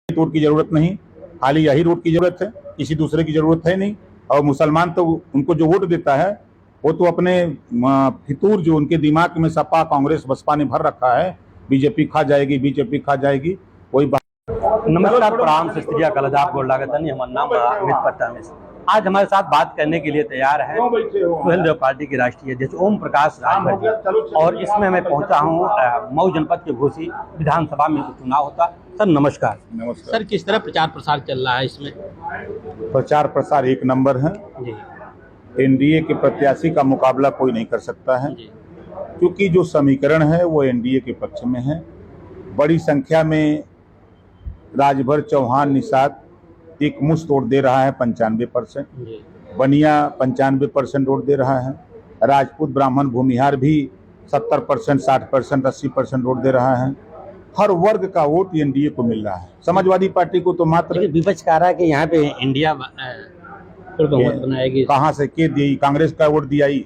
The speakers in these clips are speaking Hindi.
रोड की जरूरत नहीं, खाली यही रोड की जरूरत है, किसी दूसरे की जरूरत है नहीं। और मुसलमान तो उनको जो वोट देता है वो तो अपने फितूर जो उनके दिमाग में सपा कांग्रेस बसपा ने भर रखा है, बीजेपी खा जाएगी, बीजेपी खा जाएगी, वही नमस्कार, प्रणाम, सत श्री अकाल, आदाब, गोड़ लागतन। हमारा नाम अमित पट्टा में। आज हमारे साथ बात करने के लिए तैयार है सुहेल देव पार्टी के राष्ट्रीय अध्यक्ष ओम प्रकाश राजभर जी, और इसमें मैं पहुंचा हूं मऊ जनपद के घोसी विधानसभा में चुनाव होता। सर नमस्कार। नमस्कार सर, किस तरह प्रचार प्रसार चल रहा है इसमें? प्रचार प्रसार एक नंबर है जी। एनडीए के प्रत्याशी का मुकाबला कोई नहीं कर सकता है, क्योंकि जो समीकरण है वो एनडीए के पक्ष में है। बड़ी संख्या में राजभर, चौहान, निषाद एक मुश्त वोट दे रहा है 95%, बनिया 95% वोट दे रहा है, राजपूत, ब्राह्मण, भूमिहार भी 70%, 60%, 80% वोट दे रहा है। हर वर्ग का वोट एनडीए को मिल रहा है। समाजवादी पार्टी को तो मात्र विपक्ष कह रहा है कि यहाँ पे इंडिया बहुमत बनाएगी। कहाँ से के दी? कांग्रेस का वोट दिया ही,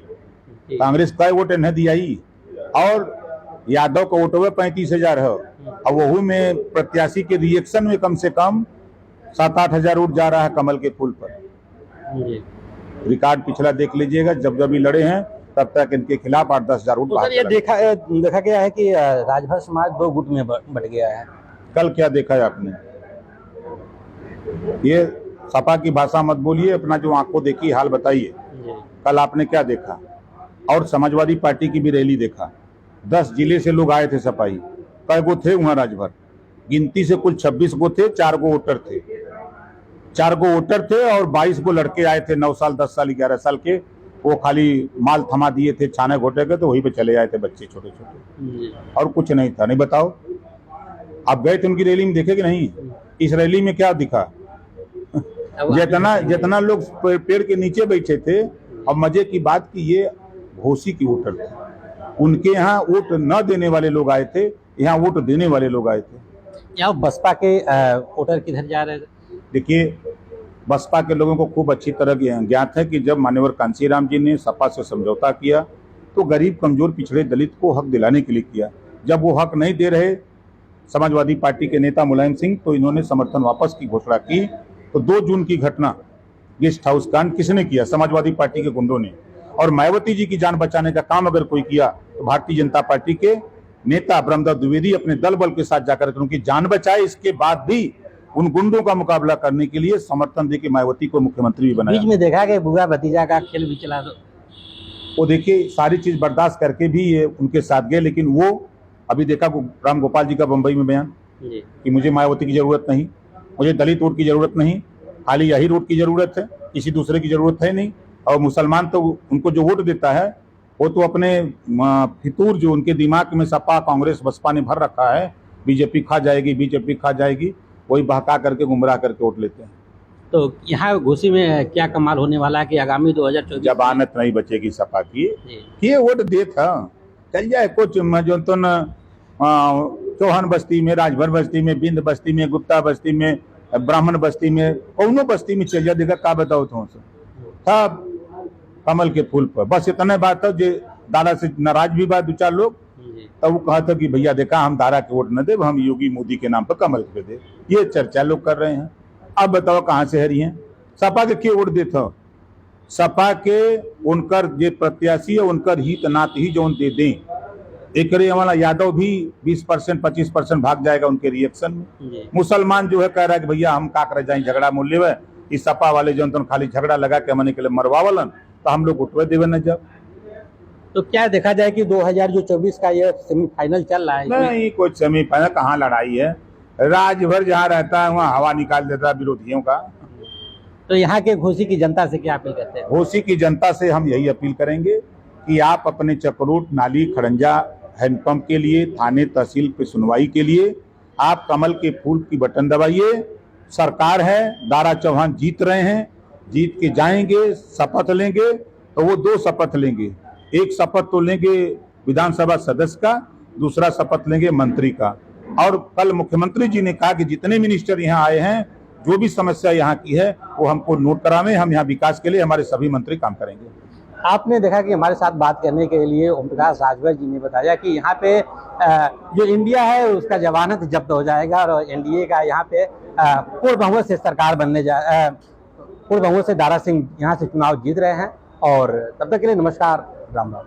कांग्रेस का वोट नहीं दिया ही। और यादव का वोट हुआ 35,000 है, और वही में प्रत्याशी के रिएक्शन में कम से कम 7-8 हजार वोट जा रहा है कमल के फूल पर। रिकॉर्ड पिछला देख लीजिएगा, जब जब लड़े हैं तब तक इनके खिलाफ 8-10 हजार वोट। तो सर, ये देखा गया है कि राजभर समाज 2 गुट में बट गया है। कल क्या देखा है आपने? ये सपा की भाषा मत बोलिए, अपना जो आंखों देखी हाल बताइए। कल आपने क्या देखा? और समाजवादी पार्टी की भी रैली देखा, 10 जिले से लोग आए थे सपाही। कई गो थे वहां राजभर? गिनती से कुल 26 गो थे, 4 गो वोटर थे, 4 गो वोटर थे और 22 गो लड़के आए थे, 9 साल, 10 साल, 11 साल के। वो खाली माल थमा दिए थे छाने घोटे के, तो वहीं पे चले आए थे बच्चे छोटे छोटे, और कुछ नहीं था। नहीं बताओ, आप गए थे उनकी रैली में, देखे कि नहीं? इस रैली में क्या दिखा? जितना लोग पेड़ के नीचे बैठे थे। अब मजे की बात कि ये घोसी की वोटर थे, उनके यहाँ वोट न देने वाले लोग आए थे, यहाँ वोट देने वाले लोग आए थे। यहाँ बसपा के वोटर किधर जा रहे थे? देखिए, बसपा के लोगों को खूब अच्छी तरह ज्ञात है कि जब मान्यवर कांशीराम जी ने सपा से समझौता किया तो गरीब, कमजोर, पिछड़े दलित को हक दिलाने के लिए किया। जब वो हक नहीं दे रहे समाजवादी पार्टी के नेता मुलायम सिंह, तो इन्होंने समर्थन वापस की घोषणा की। तो 2 जून की घटना, गेस्ट हाउस कांड किसने किया? समाजवादी पार्टी के गुंडों ने। और मायावती जी की जान बचाने का काम अगर कोई किया तो भारतीय जनता पार्टी के नेता ब्रह्मदत्त द्विवेदी अपने दल बल के साथ जाकर उनकी जान बचाए। इसके बाद भी उन गुंडों का मुकाबला करने के लिए समर्थन देके मायावती को मुख्यमंत्री भी बनाया। बीच में देखा कि बुआ भतीजा का खेल भी चला। वो देखिए, सारी चीज बर्दाश्त करके भी ये उनके साथ गए, लेकिन वो अभी देखा राम गोपाल जी का बंबई में बयान कि मुझे मायावती की जरूरत नहीं, मुझे दलित वोट की जरूरत नहीं, खाली यही रोड की जरूरत है, किसी दूसरे की जरूरत है नहीं। और मुसलमान तो उनको जो वोट देता है वो तो अपने फितूर जो उनके दिमाग में सपा कांग्रेस बसपा ने भर रखा है, बीजेपी खा जाएगी, बीजेपी खा जाएगी, वही बहका करके गुमराह करके वोट लेते हैं। तो यहाँ घोसी में क्या कमाल होने वाला है कि आगामी 2024 जबानत नहीं बचेगी सपा की, ये वोट दे था चल जाए कुछ जो तो चौहान बस्ती में, राजभर बस्ती में, बिंद बस्ती में, गुप्ता बस्ती में, ब्राह्मण बस्ती में, कौनो बस्ती में चल जा, देखा का बताओ तो सब कमल के फूल पर। बस इतने बात है। जो दादा से नाराज भी बात 2-4 लोग, तब वो कहा था कि भैया देखा, हम दारा के वोट न दे, हम योगी मोदी के नाम पर कमल पे दे। ये चर्चा लोग कर रहे हैं। अब बताओ कहाँ से हरी हैं? सपा के क्यों वोट देता? सपा के उनकर जे प्रत्याशी है उनकर हित नात ही जो दे दें। एक वाला यादव भी 20%, 25% भाग जाएगा उनके रिएक्शन में। मुसलमान जो है कह रहा है कि भैया हम का कर जाए, झगड़ा मूल्य है, इस सपा वाले जो खाली झगड़ा लगा के मने के लिए मरवावलन, तो हम लोग उठवे देवे न। जब तो क्या देखा जाए कि 2024 का ये सेमीफाइनल चल रहा है? नहीं, कोई सेमीफाइनल कहाँ, लड़ाई है। राजभर जहाँ रहता है वहाँ हवा निकाल देता है विरोधियों का। तो यहाँ के घोसी की जनता से क्या अपील करते हैं? घोसी की जनता से हम यही अपील करेंगे कि आप अपने चक्रोट, नाली, खड़ंजा, हैंडपंप के लिए, थाने तहसील पे सुनवाई के लिए आप कमल के फूल की बटन दबाइए। सरकार है, दारा चौहान जीत रहे हैं, जीत के जाएंगे, शपथ लेंगे, तो वो 2 शपथ लेंगे। एक शपथ तो लेंगे विधानसभा सदस्य का, दूसरा शपथ लेंगे मंत्री का। और कल मुख्यमंत्री जी ने कहा कि जितने मिनिस्टर यहाँ आए हैं, जो भी समस्या यहाँ की है वो हमको नोट करावें, हम यहाँ विकास के लिए हमारे सभी मंत्री काम करेंगे। आपने देखा कि हमारे साथ बात करने के लिए ओम प्रकाश राजभर जी ने बताया कि यहाँ पे जो इंडिया है उसका जमानत जब्त हो जाएगा और एनडीए का यहाँ पे पूर्ण बहुमत से सरकार बनने पूर्ण बहुमत से दारा सिंह यहाँ से चुनाव जीत रहे हैं। और तब तक के लिए नमस्कार, राम राम।